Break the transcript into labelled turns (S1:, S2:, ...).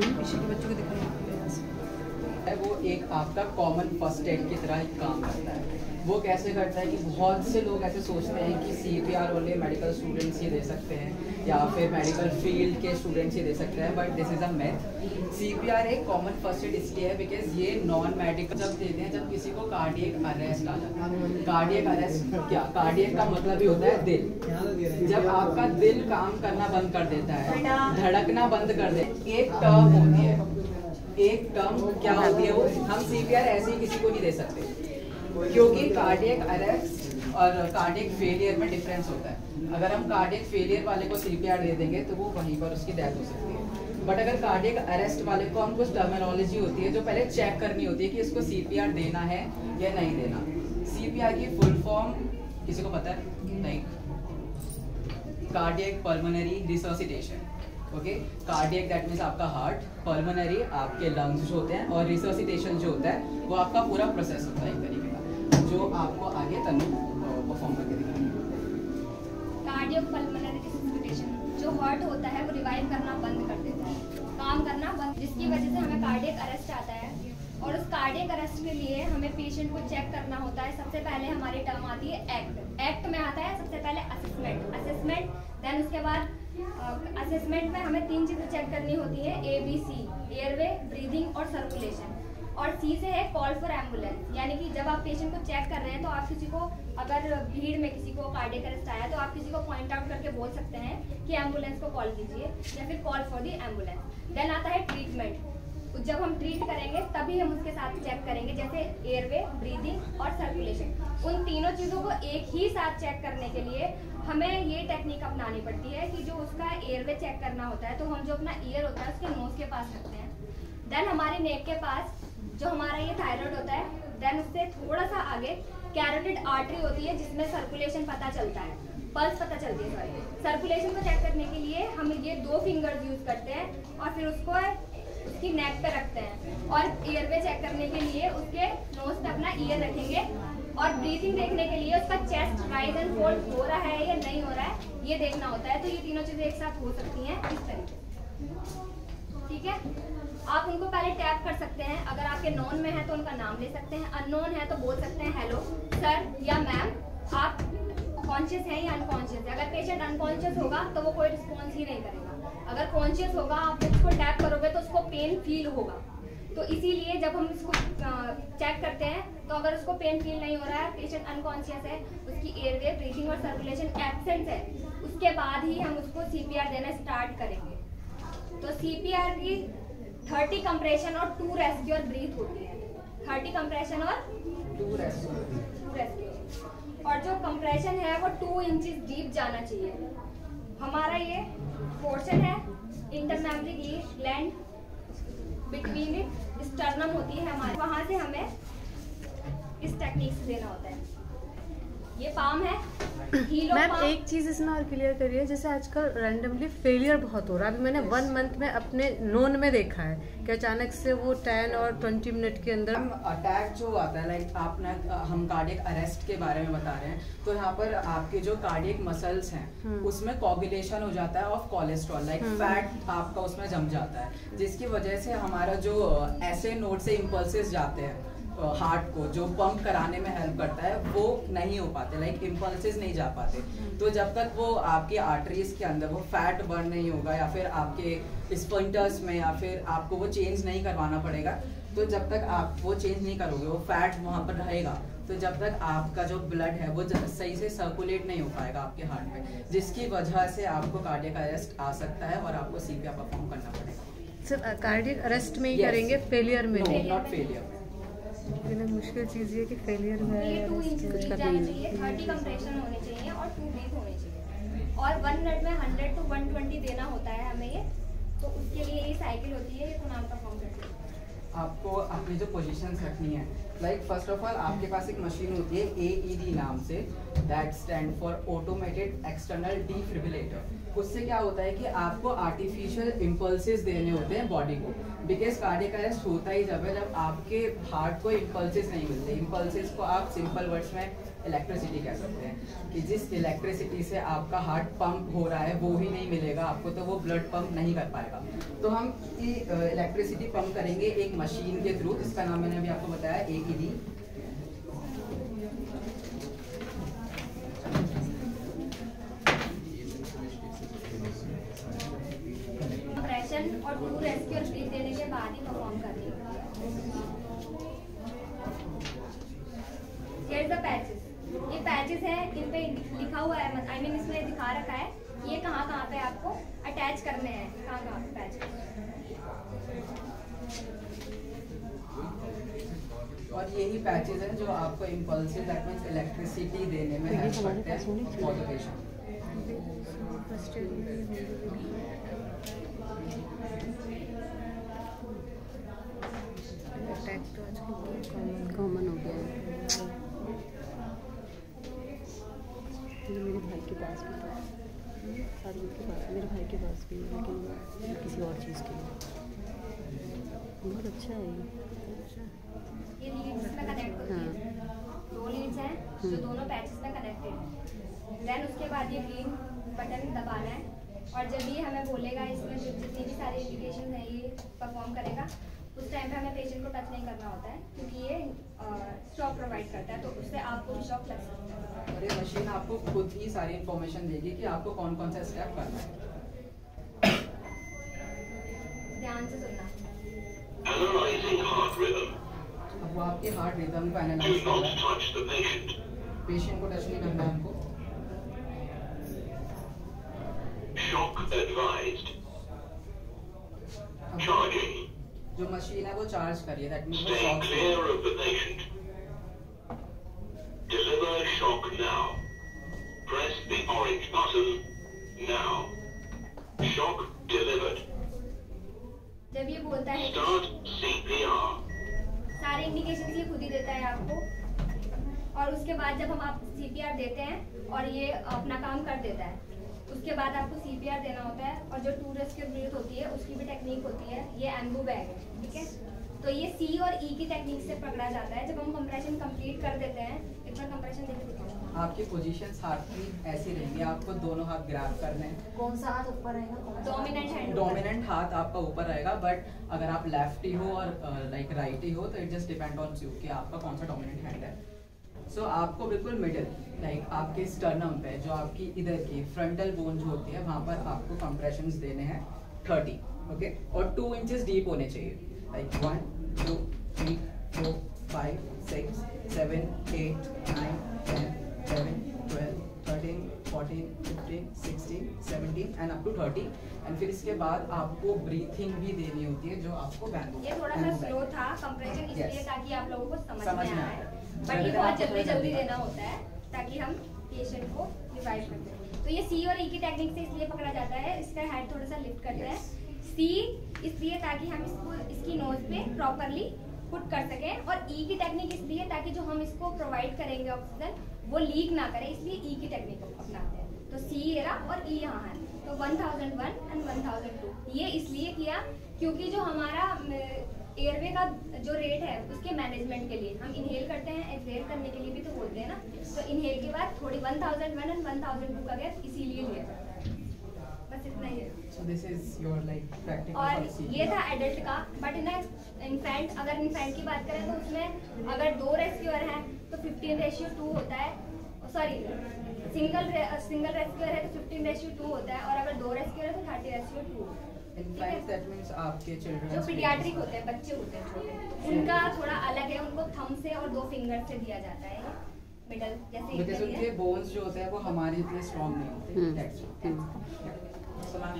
S1: पीछे के बच्चों को दिखाया
S2: वो एक आपका कॉमन फर्स्ट एड की तरह एक काम करता है। वो कैसे करता है कि बहुत से लोग ऐसे सोचते हैं कि CPR ओनली मेडिकल स्टूडेंट्स ही दे सकते हैं या फिर मेडिकल फील्ड के स्टूडेंट्स ही दे सकते हैं, but this is a myth. CPR एक कॉमन फर्स्ट एड इसलिए है बिकॉज ये नॉन मेडिकल जब देते हैं जब किसी को कार्डियक अरेस्ट आ जाता है। कार्डियक अरेस्ट क्या, कार्डियक का मतलब ही होता है दिल। जब आपका दिल काम करना बंद कर देता है, धड़कना बंद कर दे, एक टर्म होती है, एक टर्म क्या होती है वो, हम CPR ऐसे ही किसी को नहीं दे सकते क्योंकि कार्डियक अरेस्ट और कार्डियक फेलियर में डिफरेंस होता है। अगर हम कार्डियक फेलियर वाले को CPR दे देंगे तो वो वहीं पर उसकी डेथ हो सकती है, बट अगर कार्डियक अरेस्ट वाले को हम कुछ टर्मिनोलॉजी होती है जो पहले चेक करनी होती है कि इसको CPR देना है या नहीं देना। CPR की फुल फॉर्म किसी को पता है? नहीं, cardiac pulmonary resuscitation. Okay, cardiac that means आपका हार्ट, पल्मोनरी आपके लंग्स जो होते हैं, और रिसोसिटेशन जो होता है वो आपका पूरा प्रोसेस होता है एक तरीके का, जो आपको आगे तनु परफॉर्म करके दिखाएंगे।
S3: कार्डियो पल्मोनरी रिसोसिटेशन, जो हार्ट होता है वो रिवाइव करना बंद कर देता है, काम करना बंद, जिसकी वजह से हमें कार्डियक अरेस्ट आता है। और उस कार्डियक अरेस्ट के लिए हमें पेशेंट को चेक करना होता है। सबसे पहले हमारी टर्म आती है एक्ट में आता है सबसे पहले असेसमेंट, देन उसके बाद असेसमेंट में हमें 3 चीज़ें चेक करनी होती है, ABC, एयरवे, ब्रीदिंग और सर्कुलेशन। और C से है कॉल फॉर एम्बुलेंस, यानी कि जब आप पेशेंट को चेक कर रहे हैं तो आप किसी को, अगर भीड़ में किसी को कार्डियक अरेस्ट आया तो आप किसी को पॉइंट आउट करके बोल सकते हैं कि एम्बुलेंस को कॉल कीजिए या फिर call for the ambulance. Then आता है ट्रीटमेंट, जब हम ट्रीट करेंगे तभी हम उसके साथ चेक करेंगे, जैसे एयरवे, ब्रीदिंग और सर्कुलेशन। उन तीनों चीज़ों को एक ही साथ चेक करने के लिए हमें ये टेक्निक अपनानी पड़ती है कि जो उसका एयरवे चेक करना होता है तो हम जो अपना ईयर होता है उसके नोज के पास रखते हैं, देन हमारे नेक के पास जो हमारा ये थायराइड होता है, देन उससे थोड़ा सा आगे कैरोटिड आर्टरी होती है जिसमें सर्कुलेशन पता चलता है, पल्स पता चलती है। सॉरी, सर्कुलेशन को चेक करने के लिए हम ये 2 फिंगर्स यूज करते हैं और फिर उसको उसकी नेक पे रखते हैं। और एयरवे चेक करने के लिए उसके नोज पे अपना ईयर रखेंगे और ब्रीथिंग देखने के लिए उसका चेस्ट राइज एंड फोल्ड हो रहा है या नहीं हो रहा है ये देखना होता है। तो ये तीनों चीजें एक साथ हो सकती हैं इस तरीके, ठीक है। आप उनको पहले टैप कर सकते हैं, अगर आपके नॉन में है तो उनका नाम ले सकते हैं, अननोन है तो बोल सकते हैं हेलो सर या मैम, आप कॉन्शियस हैं या अनकॉन्शियस है। अगर पेशेंट अनकॉन्शियस होगा तो वो कोई रिस्पॉन्स ही नहीं करेगा, अगर कॉन्शियस होगा आप उसको टैप करोगे तो उसको पेन फील होगा। तो इसीलिए जब हम इसको चेक करते हैं तो अगर उसको पेन फील नहीं हो रहा है, पेशेंट अनकॉन्शियस है, उसकी एयरवे, ब्रीथिंग और सर्कुलेशन एब्सेंट है, उसके बाद ही हम उसको CPR देना स्टार्ट करेंगे। तो CPR की 30 कंप्रेशन और 2 रेस्क्यू और ब्रीथ होती है, 30 कंप्रेशन और 2 रेस्क्यू। और जो कंप्रेशन है वो 2 इंचेस डीप जाना चाहिए। हमारा ये पोर्शन है इंटरमेमरी ग्लैंड, बिटवीन इट स्टर्नम होती है हमारे, वहाँ से हमें इस टेक्निक से देना होता है। ये पाम है।
S4: मैम एक चीज़ इसमें और क्लियर करिए, जैसे आजकल रैंडमली फेलियर बहुत हो रहा है। अभी मैंने 1 मंथ में अपने नोन में देखा है कि अचानक से वो 10 और 20 मिनट के अंदर
S2: अटैक जो आता है, लाइक आपने हम कार्डियक अरेस्ट के बारे में बता रहे हैं, तो यहाँ पर आपके जो कार्डियक मसल्स हैं उसमें कोगुलेशन हो जाता है ऑफ कोलेस्ट्रॉल, लाइक फैट आपका उसमें जम जाता है, जिसकी वजह से हमारा जो ऐसे नोड से इम्पल्सेस जाते हैं हार्ट को, जो पंप कराने में हेल्प करता है, वो नहीं हो पाते, लाइक इम्पल्सेस नहीं जा पाते। तो जब तक वो आपकी आर्टरीज के अंदर वो फैट बर्न नहीं होगा या फिर आपके स्पंटर्स में या फिर आपको वो चेंज नहीं करवाना पड़ेगा, तो जब तक आप वो चेंज नहीं करोगे, वो फैट वहाँ पर रहेगा, तो जब तक आपका जो ब्लड है वो सही से सर्कुलेट नहीं हो पाएगा आपके हार्ट में, जिसकी वजह से आपको कार्डियक अरेस्ट आ सकता है और आपको CPR परफॉर्म करना पड़ेगा।
S4: सिर्फ कार्डियक अरेस्ट में ही करेंगे, फेलियर में नहीं?
S2: Not failure.
S4: मुश्किल चीज़ ये कि फेलियर में
S3: ये 2 इंच जाना चाहिए, 30 कंप्रेशन होने चाहिए और 2 ब्रीथ होने चाहिए, और 1 मिनट में 100 to 120 देना होता है हमें ये। तो उसके लिए ये साइकिल होती है, ये नाम परफॉर्म करती है।
S2: आपको अपनी जो पोजीशंस रखनी है, लाइक फर्स्ट ऑफ ऑल आपके पास एक मशीन होती है AED नाम से, that stand for automated external defibrillator. उससे क्या होता है कि आपको आर्टिफिशियल इम्पल्सेस देने होते हैं बॉडी को, बिकॉज कार्डियक अरेस्ट होता ही जब है जब आपके हार्ट को इम्पल्सेस नहीं मिलते। इम्पल्सेस को आप सिंपल वर्ड्स में इलेक्ट्रिसिटी कह सकते हैं कि जिस इलेक्ट्रिसिटी से आपका हार्ट पंप हो रहा है वो ही नहीं मिलेगा आपको, तो वो ब्लड पंप नहीं कर पाएगा। तो हम इलेक्ट्रिसिटी पंप करेंगे एक मशीन के थ्रू, जिसका नाम मैंने अभी आपको बताया AED।
S3: और टू रेस्क्यू और ब्रीथ देने के बाद ही परफॉर्म करनी होती है। Here is the patches. ये पैचेस है, इन पे लिखा हुआ है, I mean इसमें दिखा रखा है ये कहाँ पे आपको अटैच करने हैं, कहाँ पे पैचेस।
S2: और यही पैचेस हैं जो आपको इम्पल्सिव दैट मींस इलेक्ट्रिसिटी देने में हेल्प करते हैं फॉर द पेशेंट।
S4: अटैक तो आजकल कॉमन हो गया है। मेरे भाई के पास भी था, सारुल के पास, मेरे भाई के पास भी, लेकिन किसी और चीज़ के लिए। बहुत अच्छा है
S3: ये लीड्स में कनेक्ट होती है, 2 लीड्स हैं जो दोनों पैचेस में कनेक्टेड हैं। देन उसके बाद ये ग्रीन बटन दबाना है और जब ये हमें बोलेगा इसमें जितनी भी सारी इंडिकेशन है ये परफॉर्म करेगा, उस टाइम पे हमें पेशेंट को टच नहीं करना होता है क्योंकि ये शॉक प्रोवाइड करता है, तो उससे आपको भी शॉक लग सकता है।
S2: और ये मशीन आपको खुद ही सारी इंफॉर्मेशन देगी कि आपको कौन कौन सा स्टेप करना है।
S3: ध्यान से सुनना।
S1: Analyzing heart rhythm.
S2: अब वो आपके हार्ट रिदम को
S1: Do
S2: एनालाइज कर
S1: not
S2: रहा है।
S1: touch the patient.
S2: पेशेंट को टच नहीं करना है हमको।
S1: Shock advised. Charging.
S2: जो मशीन है वो चार्ज करिए, दैट मींस वो
S1: Stay
S2: shock
S1: clear of the patient. Deliver shock now. Press the orange button now. Shock delivered.
S3: जब ये बोलता है
S1: Start CPR.
S3: सारे इंडिकेशन ये खुद ही देता है आपको, और उसके बाद जब हम आप CPR देते हैं और ये अपना काम कर देता है, उसके बाद आपको CPR देना होता है। और जो टू रेस्क्यू ब्रीथ होती है उसकी भी टेक्निक होती है, ये एम्बू बैग है, ठीक है। तो ये C और E की टेक्निक से पकड़ा जाता है। जब हम कंप्रेशन कंप्लीट कर देते हैं, इतना कंप्रेशन देखते हैं,
S2: आपकी पोजीशंस हाथ की ऐसी रहेंगी, आपको दोनों हाथ ग्रैब करने हैं।
S5: कौन सा हाथ ऊपर रहेगा?
S3: Dominant hand.
S2: डोमिनेंट हाथ आपका ऊपर रहेगा, बट अगर आप लेफ्टी हो और लाइक राइटी हो तो it just depend on you कि आपका कौन सा डोमिनेंट हैंड है। सो आपको बिल्कुल मिडिल लाइक आपके स्टर्नम पे जो आपकी इधर की फ्रंटल बोन जो होती है वहाँ पर आपको कंप्रेशंस देने हैं 30, ओके। और 2 इंचेस डीप होने चाहिए, like 1 2 3 4 5 6 7 8 9 10 11 12 13 14 15 16 17 and up to 30। And फिर इसके बाद आपको ब्रीथिंग भी देनी होती है जो आपको बैंबू।
S3: ये थोड़ा सा स्लो था कंप्रेशन इसलिए
S2: Yes.
S3: ताकि आप लोगों को समझ
S2: समझ
S3: में
S2: में
S3: आए,
S2: आए।
S3: बट ये
S2: जल्दी
S3: बहुत
S2: आपको
S3: जल्दी
S2: थोड़ा
S3: जल्दी
S2: जल्दी
S3: देना होता है ताकि हम पेशेंट को रिवाइव कर सकें। तो ये C और E की टेक्निक से इसलिए पकड़ा जाता है, इसका हेड थोड़ा सा लिफ्ट करते हैं। C इसलिए ताकि हम इसको इसकी नोज पे प्रॉपरली पुट कर सकें, और E की टेक्निक इसलिए ताकि जो हम इसको प्रोवाइड करेंगे ऑक्सीजन वो लीक ना करे, इसलिए E की टेक्निक अपनाते हैं। तो C ये रहा और E यहाँ है। तो 1001 एंड 1002 ये इसलिए किया क्योंकि जो हमारा एयरवे का जो रेट है उसके मैनेजमेंट के लिए हम इनहेल करते हैं, एक्सहेल करने के लिए भी तो बोलते हैं ना। तो इनहेल के बाद थोड़ी 1001 एंड 1002 का गैप इसीलिए लिया जाता है। बस इतना ही है।
S2: So this is your like practical
S3: और
S2: for CPR.
S3: ये था एडल्ट का, बट इन इन्फेंट अगर इन्फेंट की बात करें तो उसमें अगर 2 रेस्क्यूअर हैं तो 15:2 होता है। सॉरी, सिंगल रेस्क्यूअर है तो 15:2 होता है, और अगर 2 रेस्क्यूअर है तो 30:2।
S2: Infants, that means आपके children
S3: जो पीडियाट्रिक होते हैं, बच्चे होते हैं छोटे, उनका थोड़ा अलग है, उनको थंब से और 2 फिंगर से दिया जाता है मिडल जैसे
S2: बिकॉज
S3: इधर ही
S2: उनके
S3: है।
S2: बोन्स जो होते हैं वो हमारे इतने स्ट्रॉन्ग नहीं होते। That's why. So, ma'am,